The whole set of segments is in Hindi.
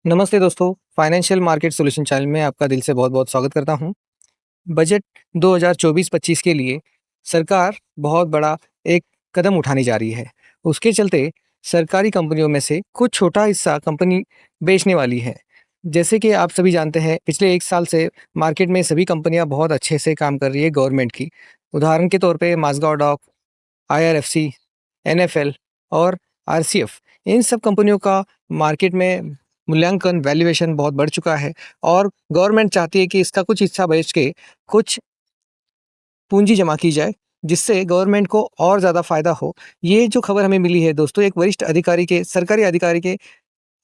नमस्ते दोस्तों, फाइनेंशियल मार्केट सॉल्यूशन चैनल में आपका दिल से बहुत-बहुत स्वागत करता हूं। बजट 2024-25 के लिए सरकार बहुत बड़ा एक कदम उठाने जा रही है। उसके चलते सरकारी कंपनियों में से कुछ छोटा हिस्सा कंपनी बेचने वाली है। जैसे कि आप सभी जानते हैं, पिछले 1 साल से मार्केट में सभी कंपनियां बहुत अच्छे से काम कर रही है गवर्नमेंट की। उदाहरण के तौर पे माज़गांव डॉक, आईआरएफसी, एनएफएल और आरसीएफ, इन सब कंपनियों का मार्केट में मूल्यांकन वैल्यूएशन बहुत बढ़ चुका है और गवर्नमेंट चाहती है कि इसका कुछ हिस्सा बेच के कुछ पूंजी जमा की जाए, जिससे गवर्नमेंट को और ज़्यादा फ़ायदा हो। ये जो खबर हमें मिली है दोस्तों, एक वरिष्ठ अधिकारी के सरकारी अधिकारी के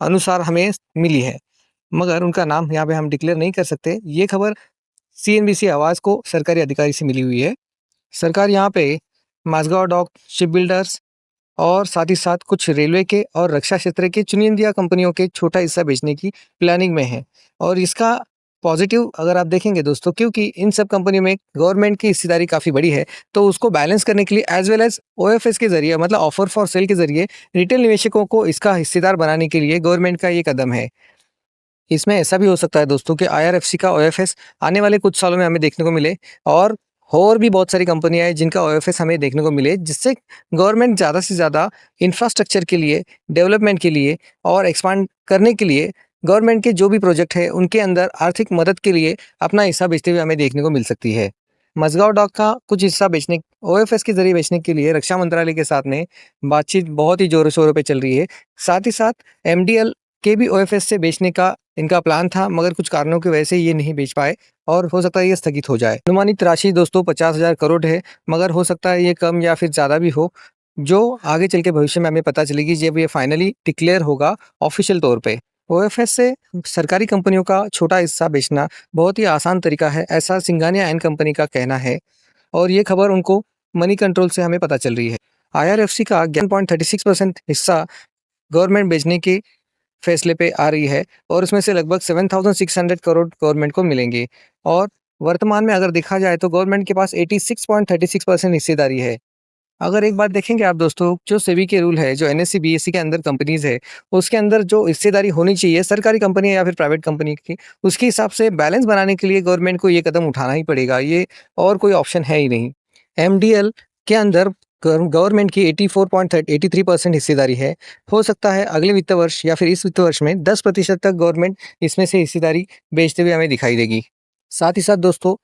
अनुसार हमें मिली है, मगर उनका नाम यहाँ पे हम डिक्लेयर नहीं कर सकते। ये खबर सीएनबीसी आवाज़ को सरकारी अधिकारी से मिली हुई है। सरकार यहाँ पे माझगांव डॉक, शिप बिल्डर्स और साथ ही साथ कुछ रेलवे के और रक्षा क्षेत्र के चुनिंदा कंपनियों के छोटा हिस्सा बेचने की प्लानिंग में है। और इसका पॉजिटिव अगर आप देखेंगे दोस्तों, क्योंकि इन सब कंपनियों में गवर्नमेंट की हिस्सेदारी काफ़ी बड़ी है, तो उसको बैलेंस करने के लिए एज वेल एज ओएफएस के जरिए, मतलब ऑफर फॉर सेल के जरिए रिटेल निवेशकों को इसका हिस्सेदार बनाने के लिए गवर्नमेंट का ये कदम है। इसमें ऐसा भी हो सकता है दोस्तों कि आईआरएफसी का ओएफएस आने वाले कुछ सालों में हमें देखने को मिले और भी बहुत सारी कंपनियां हैं जिनका ओएफएस हमें देखने को मिले, जिससे गवर्नमेंट ज़्यादा से ज़्यादा इंफ्रास्ट्रक्चर के लिए, डेवलपमेंट के लिए और एक्सपांड करने के लिए गवर्नमेंट के जो भी प्रोजेक्ट है उनके अंदर आर्थिक मदद के लिए अपना हिस्सा बेचते हुए हमें देखने को मिल सकती है। मझगांव डॉक का कुछ हिस्सा बेचने ओएफएस के जरिए बेचने के लिए रक्षा मंत्रालय के साथ में बातचीत बहुत ही जोरों शोरों पे चल रही है। साथ ही साथ एमडीएल के भी ओएफएस से बेचने का इनका प्लान था, मगर कुछ कारणों की वजह से ये नहीं बेच पाए और हो सकता है ये स्थगित हो जाए। अनुमानित राशि दोस्तों 50,000 करोड़ है, मगर हो सकता है ये कम या फिर ज़्यादा भी हो, जो आगे चल के भविष्य में हमें पता चलेगी जब ये फाइनली डिक्लेयर होगा ऑफिशियल तौर पे। ओएफएस से सरकारी कंपनियों का छोटा हिस्सा बेचना बहुत ही आसान तरीका है, ऐसा सिंघानिया एंड कंपनी का कहना है और ये खबर उनको मनी कंट्रोल से हमें पता चल रही है। आईआरएफसी का 11.36% हिस्सा गवर्नमेंट बेचने के फैसले पे आ रही है और उसमें से लगभग 7,600 करोड़ गवर्नमेंट को मिलेंगे और वर्तमान में अगर देखा जाए तो गवर्नमेंट के पास 86.36% हिस्सेदारी है। अगर एक बात देखेंगे आप दोस्तों, जो सेबी के रूल है, जो एनएससी बीएससी के अंदर कंपनीज है, उसके अंदर जो हिस्सेदारी होनी चाहिए सरकारी कंपनी है या फिर प्राइवेट कंपनी की, उसके हिसाब से बैलेंस बनाने के लिए गवर्नमेंट को ये कदम उठाना ही पड़ेगा, ये और कोई ऑप्शन है ही नहीं। एमडीएल के अंदर गवर्नमेंट की 84.83% हिस्सेदारी है। हो सकता है अगले वित्त वर्ष या फिर इस वित्त वर्ष में 10% तक गवर्नमेंट इसमें से हिस्सेदारी बेचते हुए हमें दिखाई देगी। साथ ही साथ दोस्तों,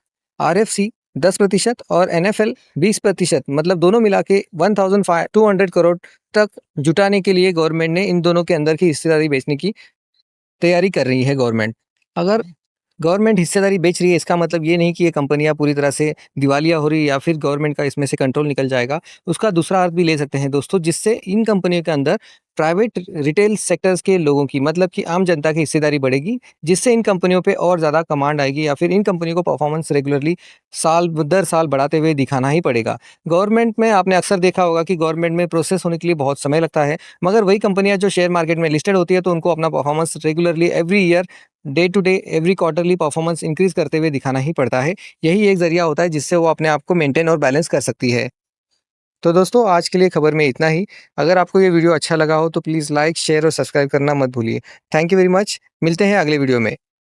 आरएफसी 10% और एनएफएल 20%, मतलब दोनों मिला के 1,200 करोड़ तक जुटाने के लिए गवर्नमेंट ने इन दोनों के अंदर की हिस्सेदारी बेचने की तैयारी कर रही है गवर्नमेंट। अगर गवर्नमेंट हिस्सेदारी बेच रही है, इसका मतलब ये नहीं कि ये कंपनियां पूरी तरह से दिवालिया हो रही है या फिर गवर्नमेंट का इसमें से कंट्रोल निकल जाएगा। उसका दूसरा अर्थ भी ले सकते हैं दोस्तों, जिससे इन कंपनियों के अंदर प्राइवेट रिटेल सेक्टर्स के लोगों की, मतलब कि आम जनता की हिस्सेदारी बढ़ेगी, जिससे इन कंपनियों पे और ज़्यादा कमांड आएगी या फिर इन कंपनियों को परफॉर्मेंस रेगुलरली साल दर साल बढ़ाते हुए दिखाना ही पड़ेगा। गवर्नमेंट में आपने अक्सर देखा होगा कि गवर्नमेंट में प्रोसेस होने के लिए बहुत समय लगता है, मगर वही कंपनियां जो शेयर मार्केट में लिस्टेड होती है तो उनको अपना performance regularly every year, day to day, every quarterly performance increase करते हुए दिखाना ही पड़ता है। यही एक ज़रिया होता है जिससे वो अपने आप को मेंटेन और बैलेंस कर सकती है। तो दोस्तों, आज के लिए खबर में इतना ही। अगर आपको ये वीडियो अच्छा लगा हो तो प्लीज़ लाइक, शेयर और सब्सक्राइब करना मत भूलिए। Thank you very much. मिलते हैं अगले वीडियो में।